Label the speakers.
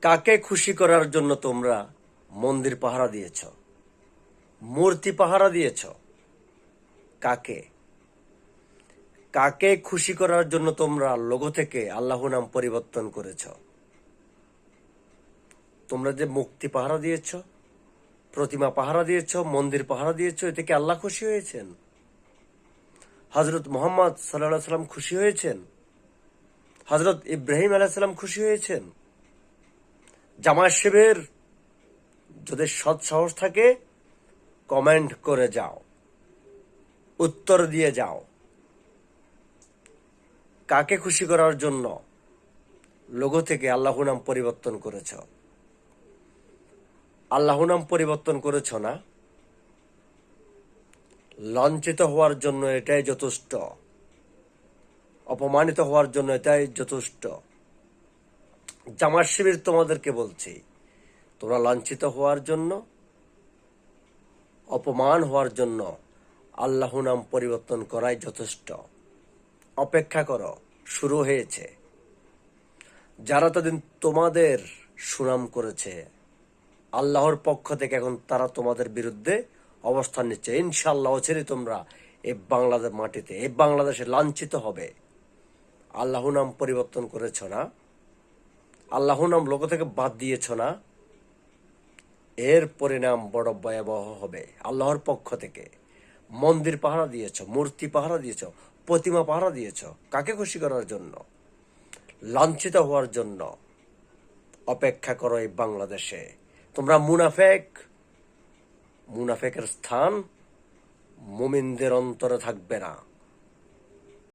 Speaker 1: কাকে খুশি করার জন্য তোমরা মন্দির পাহারা দিয়েছ, মূর্তি পাহারা দিয়েছ? কাকে কাকে খুশি করার জন্য তোমরা লোগো থেকে আল্লাহ নাম পরিবর্তন করেছ? তোমরা যে মুক্তি পাহারা দিয়েছ, প্রতিমা পাহারা দিয়েছ, মন্দির পাহারা দিয়েছ, এতে কি আল্লাহ খুশি হয়েছেন? হজরত মোহাম্মদ সাল্লাল্লাহু সাল্লাম খুশি হয়েছেন? হজরত ইব্রাহিম আলাইহিস সালাম খুশি হয়েছেন? জামাত শিবির যদি সৎ সাহস থাকে কমেন্ট করে যাও, উত্তর দিয়ে যাও। কাকে খুশি করার জন্য লোগো থেকে আল্লাহ নাম পরিবর্তন করেছ? আল্লাহ নাম পরিবর্তন করেছ না? লাঞ্ছিত হওয়ার জন্য এটাই যথেষ্ট, অপমানিত হওয়ার জন্য এটাই যথেষ্ট। জামাত শিবির তোমাদেরকে বলছি, তোমরা লাঞ্ছিত হওয়ার জন্য, অপমান হওয়ার জন্য আল্লাহ নাম পরিবর্তন করাই যথেষ্ট। অপেক্ষা করো, শুরু হয়েছে। যারা তদিন তোমাদের সুনাম করেছে আল্লাহর পক্ষ থেকে, এখন তারা তোমাদের বিরুদ্ধে অবস্থান নিচ্ছে। ইনশাআল্লাহ ছেড়ে তোমরা এই বাংলাদেশ মাটিতে, এই বাংলাদেশে লাঞ্ছিত হবে। আল্লাহ নাম পরিবর্তন করেছ না? আল্লাহ নাম লোগো থেকে বাদ দিয়েছ না? এর পরিণাম বড় ভয়াবহ হবে। আল্লাহর পক্ষ থেকে মন্দির পাহারা দিয়েছ, মূর্তি পাহারা দিয়েছ, প্রতিমা পাহারা দিয়েছ। কাকে খুশি করার জন্য? লাঞ্ছিত হওয়ার জন্য। অপেক্ষা করো এই বাংলাদেশে। তোমরা মুনাফেক, মুনাফেকের স্থান মুমিনদের অন্তরে থাকবে না।